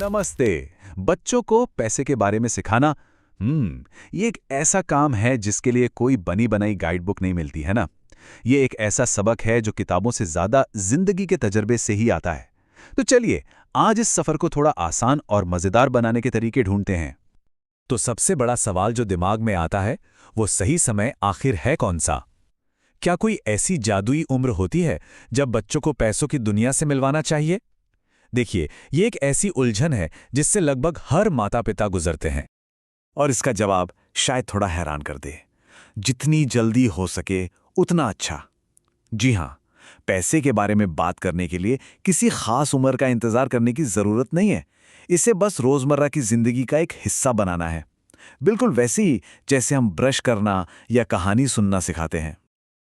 नमस्ते। बच्चों को पैसे के बारे में सिखाना ये एक ऐसा काम है जिसके लिए कोई बनी बनाई गाइड बुक नहीं मिलती है ना। ये एक ऐसा सबक है जो किताबों से ज्यादा जिंदगी के तजर्बे से ही आता है। तो चलिए आज इस सफर को थोड़ा आसान और मजेदार बनाने के तरीके ढूंढते हैं। तो सबसे बड़ा सवाल जो दिमाग में आता है वो सही समय आखिर है कौन सा? क्या कोई ऐसी जादुई उम्र होती है जब बच्चों को पैसों की दुनिया से मिलवाना चाहिए? देखिए, ये एक ऐसी उलझन है जिससे लगभग हर माता पिता गुजरते हैं। और इसका जवाब शायद थोड़ा हैरान कर दे। जितनी जल्दी हो सके उतना अच्छा। जी हां, पैसे के बारे में बात करने के लिए किसी खास उम्र का इंतजार करने की जरूरत नहीं है। इसे बस रोजमर्रा की जिंदगी का एक हिस्सा बनाना है। बिल्कुल वैसे ही जैसे हम ब्रश करना या कहानी सुनना सिखाते हैं।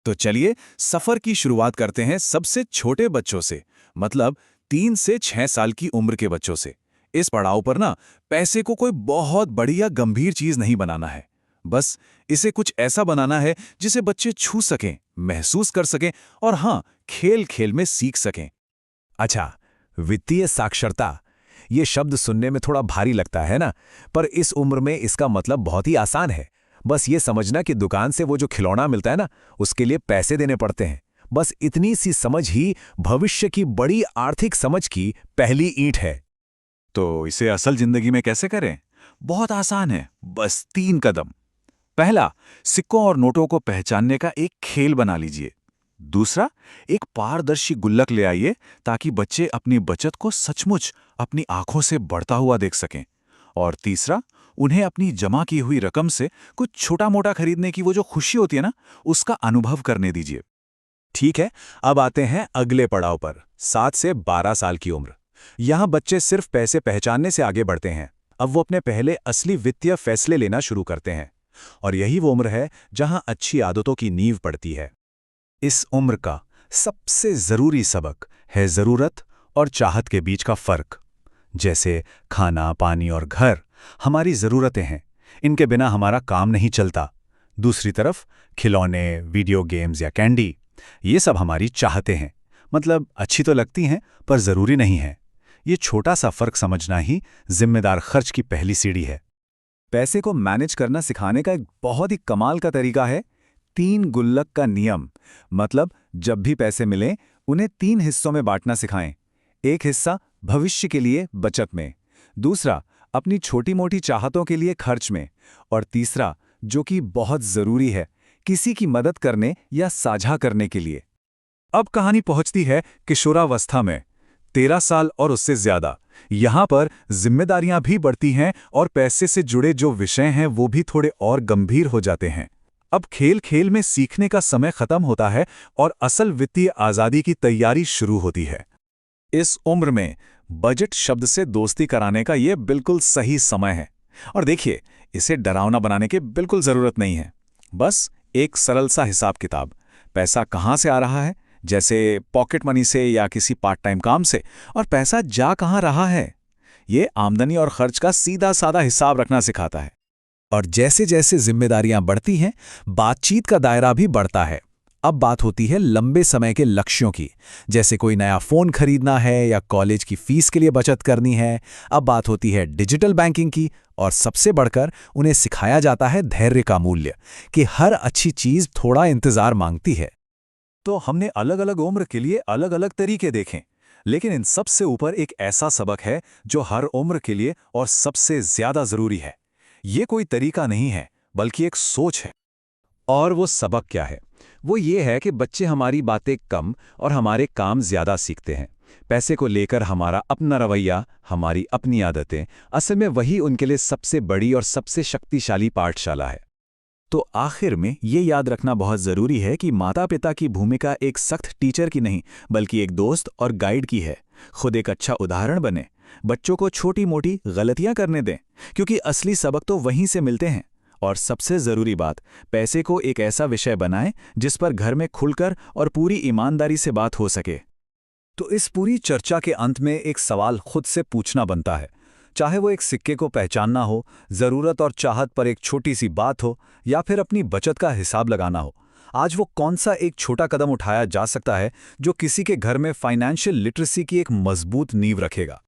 तो चलिए सफर की शुरुआत करते हैं सबसे छोटे बच्चों से, मतलब 3 से 6 साल की उम्र के बच्चों से। इस पड़ाव पर ना पैसे को कोई बहुत बड़ी या गंभीर चीज नहीं बनाना है। बस इसे कुछ ऐसा बनाना है जिसे बच्चे छू सकें, महसूस कर सकें और हाँ, खेल खेल में सीख सकें। अच्छा, वित्तीय साक्षरता, ये शब्द सुनने में थोड़ा भारी लगता है ना, पर इस उम्र में इसका मतलब बहुत ही आसान है। बस ये समझना कि दुकान से वो जो खिलौना मिलता है ना, उसके लिए पैसे देने पड़ते हैं। बस इतनी सी समझ ही भविष्य की बड़ी आर्थिक समझ की पहली ईंट है। तो इसे असल जिंदगी में कैसे करें? बहुत आसान है, बस 3 कदम। पहला, सिक्कों और नोटों को पहचानने का एक खेल बना लीजिए। दूसरा, एक पारदर्शी गुल्लक ले आइए ताकि बच्चे अपनी बचत को सचमुच अपनी आंखों से बढ़ता हुआ देख सकें। और तीसरा, उन्हें अपनी जमा की हुई रकम से कुछ छोटा मोटा खरीदने की वो जो खुशी होती है ना, उसका अनुभव करने दीजिए। ठीक है, अब आते हैं अगले पड़ाव पर, 7 से 12 साल की उम्र। यहाँ बच्चे सिर्फ पैसे पहचानने से आगे बढ़ते हैं। अब वो अपने पहले असली वित्तीय फैसले लेना शुरू करते हैं। और यही वो उम्र है जहां अच्छी आदतों की नींव पड़ती है। इस उम्र का सबसे जरूरी सबक है जरूरत और चाहत के बीच का फर्क। जैसे खाना, पानी और घर हमारी जरूरतें हैं, इनके बिना हमारा काम नहीं चलता। दूसरी तरफ खिलौने, वीडियो गेम्स या कैंडी, ये सब हमारी चाहते हैं, मतलब अच्छी तो लगती हैं पर जरूरी नहीं है। ये छोटा सा फर्क समझना ही जिम्मेदार खर्च की पहली सीढ़ी है। पैसे को मैनेज करना सिखाने का एक बहुत ही कमाल का तरीका है 3 गुल्लक का नियम। मतलब जब भी पैसे मिलें उन्हें 3 हिस्सों में बांटना सिखाएं। एक हिस्सा भविष्य के लिए बचत में, दूसरा अपनी छोटी मोटी चाहतों के लिए खर्च में, और तीसरा, जो कि बहुत जरूरी है, किसी की मदद करने या साझा करने के लिए। अब कहानी पहुंचती है किशोरावस्था में, 13 साल और उससे ज्यादा। यहां पर जिम्मेदारियां भी बढ़ती हैं और पैसे से जुड़े जो विषय हैं वो भी थोड़े और गंभीर हो जाते हैं। अब खेल खेल में सीखने का समय खत्म होता है और असल वित्तीय आजादी की तैयारी शुरू होती है। इस उम्र में बजट शब्द से दोस्ती कराने का ये बिल्कुल सही समय है। और देखिए, इसे डरावना बनाने की बिल्कुल जरूरत नहीं है। बस एक सरल सा हिसाब किताब, पैसा कहां से आ रहा है, जैसे पॉकेट मनी से या किसी पार्ट टाइम काम से, और पैसा जा कहां रहा है, ये आमदनी और खर्च का सीधा साधा हिसाब रखना सिखाता है। और जैसे जैसे जिम्मेदारियां बढ़ती हैं, बातचीत का दायरा भी बढ़ता है। अब बात होती है लंबे समय के लक्ष्यों की, जैसे कोई नया फोन खरीदना है या कॉलेज की फीस के लिए बचत करनी है। अब बात होती है डिजिटल बैंकिंग की, और सबसे बढ़कर उन्हें सिखाया जाता है धैर्य का मूल्य, कि हर अच्छी चीज थोड़ा इंतजार मांगती है। तो हमने अलग अलग उम्र के लिए अलग अलग तरीके देखें, लेकिन इन सबसे ऊपर एक ऐसा सबक है जो हर उम्र के लिए और सबसे ज्यादा जरूरी है। ये कोई तरीका नहीं है, बल्कि एक सोच है। और वो सबक क्या है? वो ये है कि बच्चे हमारी बातें कम और हमारे काम ज्यादा सीखते हैं। पैसे को लेकर हमारा अपना रवैया, हमारी अपनी आदतें, असल में वही उनके लिए सबसे बड़ी और सबसे शक्तिशाली पाठशाला है। तो आखिर में ये याद रखना बहुत जरूरी है कि माता पिता की भूमिका एक सख्त टीचर की नहीं, बल्कि एक दोस्त और गाइड की है। खुद एक अच्छा उदाहरण बने, बच्चों को छोटी मोटी गलतियां करने दें, क्योंकि असली सबक तो वहीं से मिलते हैं। और सबसे जरूरी बात, पैसे को एक ऐसा विषय बनाएं जिस पर घर में खुलकर और पूरी ईमानदारी से बात हो सके। तो इस पूरी चर्चा के अंत में एक सवाल खुद से पूछना बनता है, चाहे वो एक सिक्के को पहचानना हो, जरूरत और चाहत पर एक छोटी सी बात हो, या फिर अपनी बचत का हिसाब लगाना हो। आज वो कौन सा एक छोटा कदम उठाया जा सकता है जो किसी के घर में फाइनेंशियल लिटरेसी की एक मजबूत नींव रखेगा?